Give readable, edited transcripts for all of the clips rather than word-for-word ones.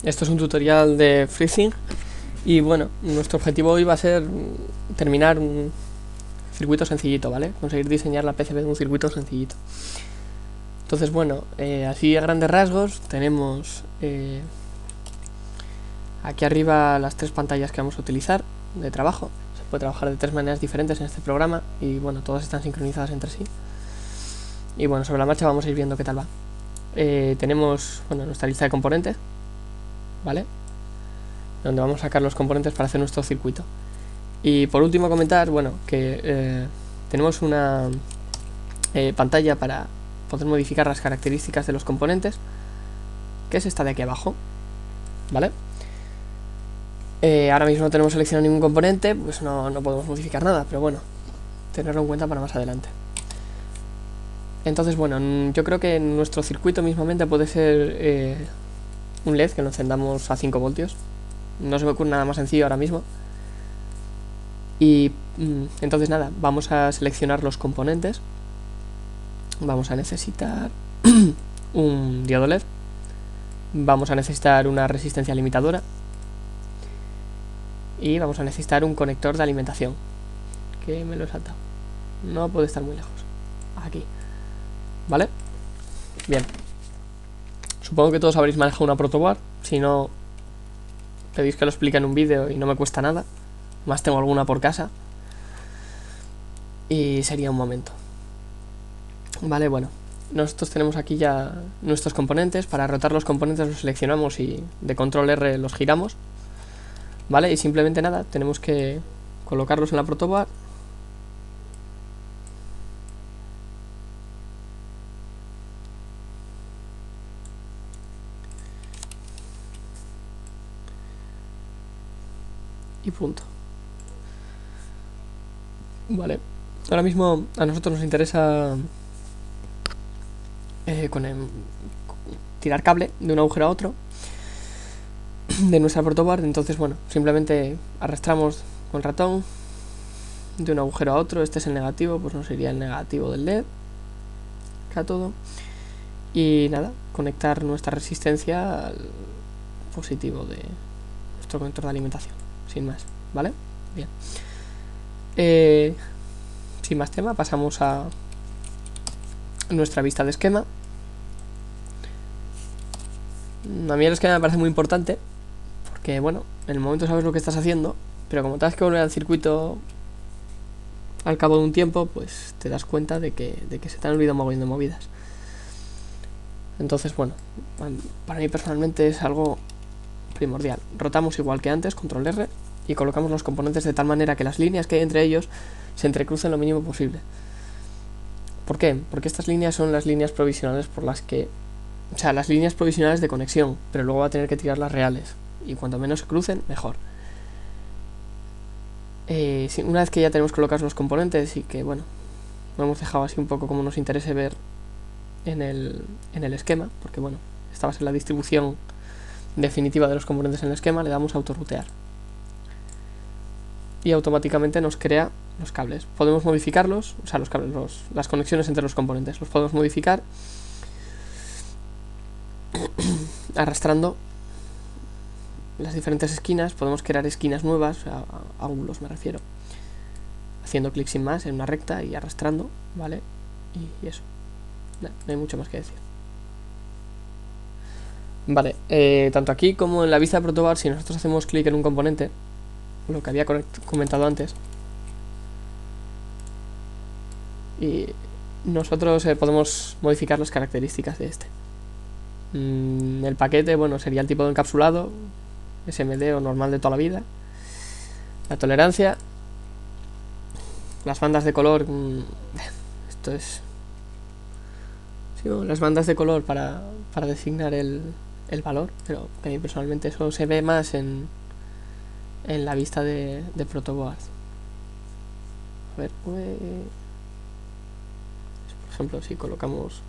Esto es un tutorial de FreeSync y bueno, nuestro objetivo hoy va a ser terminar un circuito sencillito, ¿vale? Conseguir diseñar la PCB de un circuito sencillito. Entonces bueno, así a grandes rasgos tenemos aquí arriba las tres pantallas que vamos a utilizar de trabajo. Se puede trabajar de tres maneras diferentes en este programa y bueno, todas están sincronizadas entre sí. Y bueno, sobre la marcha vamos a ir viendo qué tal va. Tenemos nuestra lista de componentes, ¿vale? Donde vamos a sacar los componentes para hacer nuestro circuito. Y por último comentar, que tenemos una pantalla para poder modificar las características de los componentes, que es esta de aquí abajo, ¿vale? Ahora mismo no tenemos seleccionado ningún componente, pues no podemos modificar nada, pero bueno, tenerlo en cuenta para más adelante. Entonces bueno, yo creo que nuestro circuito mismamente puede ser un LED que lo encendamos a 5 voltios. No se me ocurre nada más sencillo ahora mismo. Y entonces nada, vamos a seleccionar los componentes. Vamos a necesitar un diodo LED. Vamos a necesitar una resistencia limitadora. Y vamos a necesitar un conector de alimentación, que me lo he saltado. No puede estar muy lejos. Aquí. ¿Vale? Bien. Supongo que todos habréis manejado una protoboard. Si no, pedís que lo explique en un vídeo y no me cuesta nada. Más tengo alguna por casa. Y sería un momento. Vale, bueno. Nosotros tenemos aquí ya nuestros componentes. Para rotar los componentes los seleccionamos y de control R los giramos. Vale, y simplemente nada, tenemos que colocarlos en la protoboard. Y punto. Vale, ahora mismo a nosotros nos interesa tirar cable de un agujero a otro de nuestra protoboard. Entonces bueno, simplemente arrastramos con el ratón de un agujero a otro. Este es el negativo, pues no sería el negativo del LED, cátodo. Y nada, conectar nuestra resistencia al positivo de nuestro conector de alimentación, sin más, ¿vale? Bien. Sin más tema, pasamos a nuestra vista de esquema. A mí el esquema me parece muy importante porque, bueno, en el momento sabes lo que estás haciendo, pero como tengas que volver al circuito al cabo de un tiempo, pues te das cuenta de que se te han olvidado mogollón de movidas. Entonces, bueno, para mí personalmente es algo primordial. Rotamos igual que antes, control R, y colocamos los componentes de tal manera que las líneas que hay entre ellos se entrecrucen lo mínimo posible. ¿Por qué? Porque estas líneas son las líneas provisionales por las que... O sea, las líneas provisionales de conexión, pero luego va a tener que tirar las reales. Y cuanto menos se crucen, mejor. Una vez que ya tenemos colocados los componentes y que, bueno, lo hemos dejado así un poco como nos interese ver en el esquema, porque, bueno, esta va a ser la distribución definitiva de los componentes en el esquema, le damos a autorrutear. Y automáticamente nos crea los cables. Podemos modificarlos, o sea, los cables, las conexiones entre los componentes. Los podemos modificar arrastrando las diferentes esquinas. Podemos crear esquinas nuevas, ángulos me refiero, haciendo clic sin más en una recta y arrastrando, ¿vale? Y eso. No hay mucho más que decir. Vale, tanto aquí como en la vista de protoboard, si nosotros hacemos clic en un componente, lo que había comentado antes, y nosotros podemos modificar las características de este. El paquete, bueno, sería el tipo de encapsulado, SMD o normal de toda la vida. La tolerancia, las bandas de color, esto es... Sí, bueno, las bandas de color para designar el valor, pero que a mí personalmente eso se ve más en la vista de protoboard. A ver, por ejemplo, si colocamos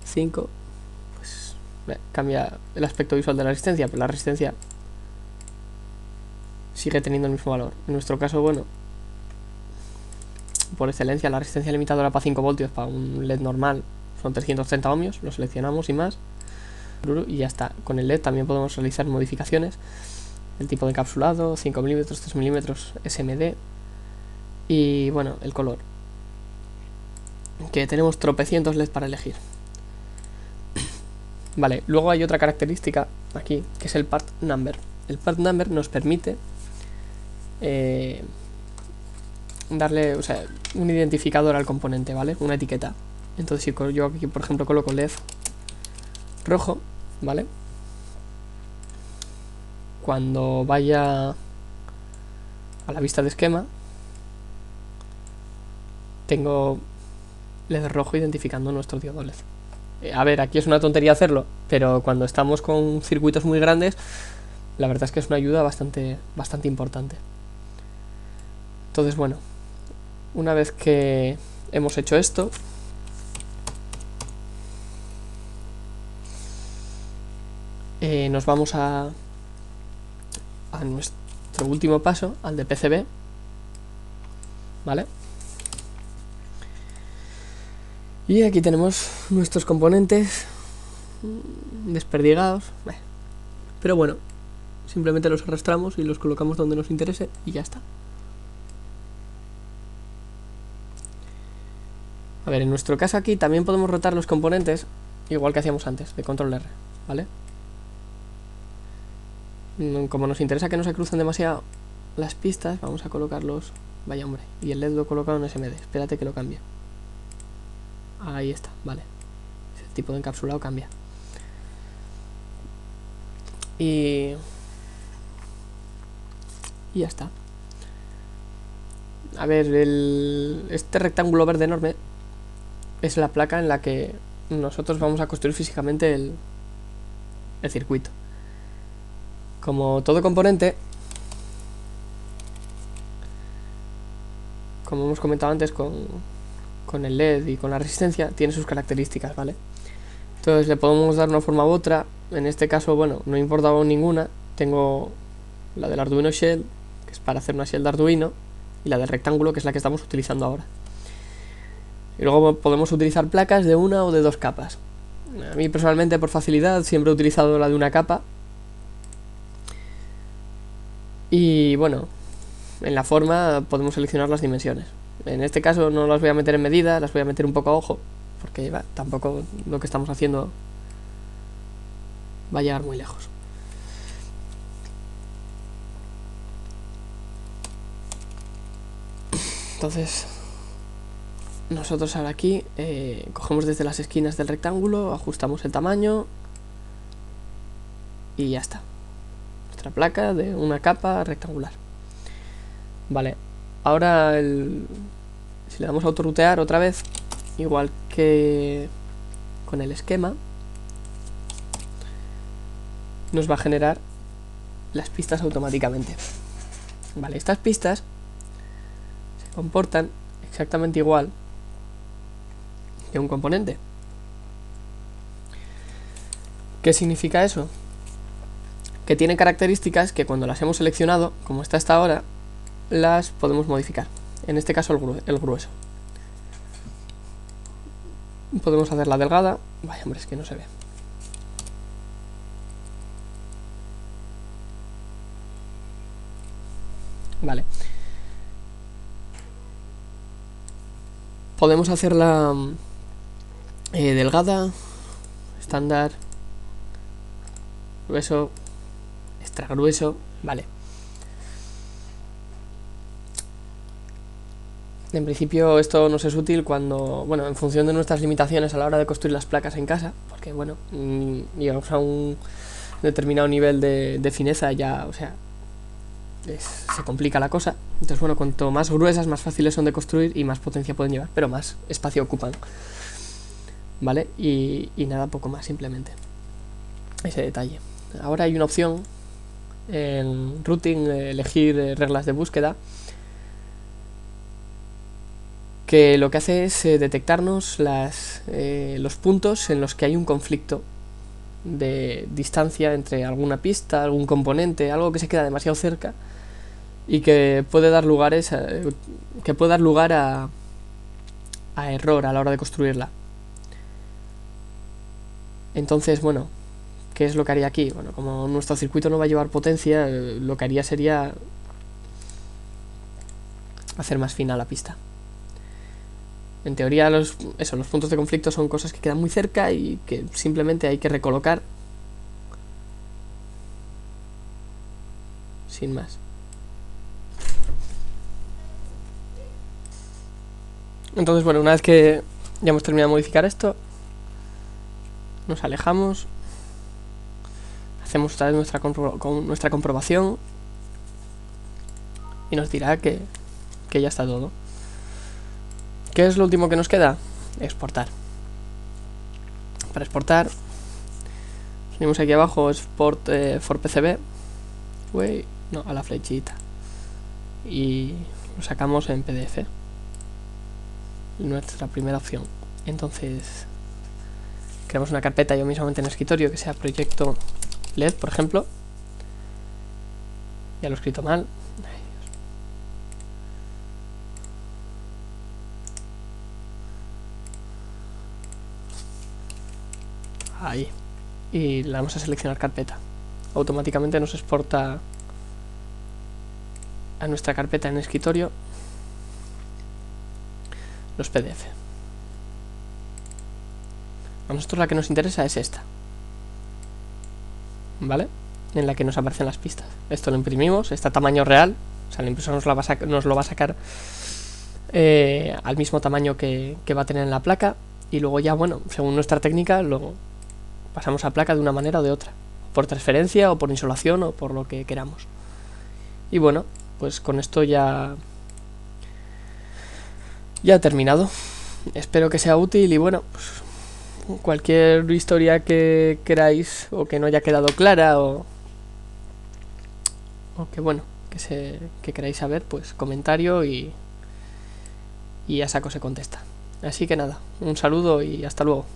5, pues cambia el aspecto visual de la resistencia, pero la resistencia sigue teniendo el mismo valor. En nuestro caso, bueno, por excelencia, la resistencia limitadora para 5 voltios para un LED normal son 330 ohmios, lo seleccionamos y más. y ya está. Con el LED también podemos realizar modificaciones, el tipo de encapsulado, 5 mm, 3 mm, SMD y bueno, el color, que tenemos tropecientos LED para elegir. Vale, luego hay otra característica aquí, que es el part number. El part number nos permite darle, o sea, un identificador al componente, ¿vale? Una etiqueta. Entonces si yo aquí, por ejemplo, coloco LED rojo, ¿vale? Cuando vaya a la vista de esquema, tengo LED rojo identificando nuestro diodo LED. A ver, aquí es una tontería hacerlo, pero cuando estamos con circuitos muy grandes, la verdad es que es una ayuda bastante importante. Entonces, bueno, una vez que hemos hecho esto, nos vamos a nuestro último paso, al de PCB, ¿vale? Y aquí tenemos nuestros componentes desperdigados, pero bueno, simplemente los arrastramos y los colocamos donde nos interese y ya está. A ver, en nuestro caso aquí también podemos rotar los componentes, igual que hacíamos antes, de control R, ¿vale? Como nos interesa que no se crucen demasiado las pistas, vamos a colocarlos... Vaya hombre, y el LED lo he colocado en SMD, espérate que lo cambie. Ahí está, vale. Ese tipo de encapsulado cambia. Y ya está. A ver, este rectángulo verde enorme es la placa en la que nosotros vamos a construir físicamente el circuito. Como todo componente, como hemos comentado antes con el LED y con la resistencia, tiene sus características, ¿vale? Entonces le podemos dar una forma u otra. En este caso, bueno, no importa ninguna. Tengo la del Arduino Shell, que es para hacer una shell de Arduino, y la del rectángulo, que es la que estamos utilizando ahora. Y luego podemos utilizar placas de una o de dos capas. A mí personalmente, por facilidad, siempre he utilizado la de una capa. Y bueno, en la forma podemos seleccionar las dimensiones. En este caso no las voy a meter en medida, las voy a meter un poco a ojo, porque tampoco lo que estamos haciendo va a llegar muy lejos. Entonces, nosotros ahora aquí cogemos desde las esquinas del rectángulo, ajustamos el tamaño y ya está. Nuestra placa de una capa rectangular. Vale, ahora si le damos a autorutear otra vez, igual que con el esquema, nos va a generar las pistas automáticamente. Vale, estas pistas se comportan exactamente igual que un componente. ¿Qué significa eso? Que tiene características que cuando las hemos seleccionado, como está hasta ahora, las podemos modificar. En este caso el grueso. Podemos hacerla delgada. Vaya, hombre, es que no se ve. Vale. Podemos hacerla delgada, estándar, grueso, extra grueso, vale. En principio esto nos es útil cuando, bueno, en función de nuestras limitaciones a la hora de construir las placas en casa, porque bueno, llegamos a un determinado nivel de fineza ya, o sea, se complica la cosa. Entonces bueno, cuanto más gruesas, más fáciles son de construir y más potencia pueden llevar, pero más espacio ocupan, ¿vale? Y nada, poco más, simplemente ese detalle. Ahora hay una opción en routing, elegir reglas de búsqueda, que lo que hace es detectarnos los puntos en los que hay un conflicto de distancia entre alguna pista, algún componente, algo que se queda demasiado cerca y que puede dar lugar a error a la hora de construirla. Entonces, bueno, ¿qué es lo que haría aquí? Bueno, como nuestro circuito no va a llevar potencia, lo que haría sería hacer más fina la pista. En teoría los puntos de conflicto son cosas que quedan muy cerca y que simplemente hay que recolocar. Sin más. Entonces, bueno, una vez que ya hemos terminado de modificar esto, nos alejamos, hacemos otra vez nuestra comprobación y nos dirá que ya está todo. ¿Qué es lo último que nos queda? Exportar. Para exportar, venimos aquí abajo, Export for PCB. Uy, no, a la flechita. Y lo sacamos en PDF. Nuestra primera opción. Entonces, creamos una carpeta yo mismamente en el escritorio que sea proyecto LED, por ejemplo. Ya lo he escrito mal. Ahí. Y le vamos a seleccionar carpeta. Automáticamente nos exporta a nuestra carpeta en el escritorio los PDF. A nosotros la que nos interesa es esta, ¿vale? En la que nos aparecen las pistas. Esto lo imprimimos, está a tamaño real. O sea, el impresor nos lo va a sacar al mismo tamaño que va a tener en la placa. Y luego ya, bueno, según nuestra técnica, lo pasamos a placa de una manera o de otra. Por transferencia o por insolación o por lo que queramos. Y bueno, pues con esto ya he terminado. Espero que sea útil y bueno, pues cualquier historia que queráis o que no haya quedado clara o que bueno, que queráis saber, pues comentario y a saco se contesta. Así que nada, un saludo y hasta luego.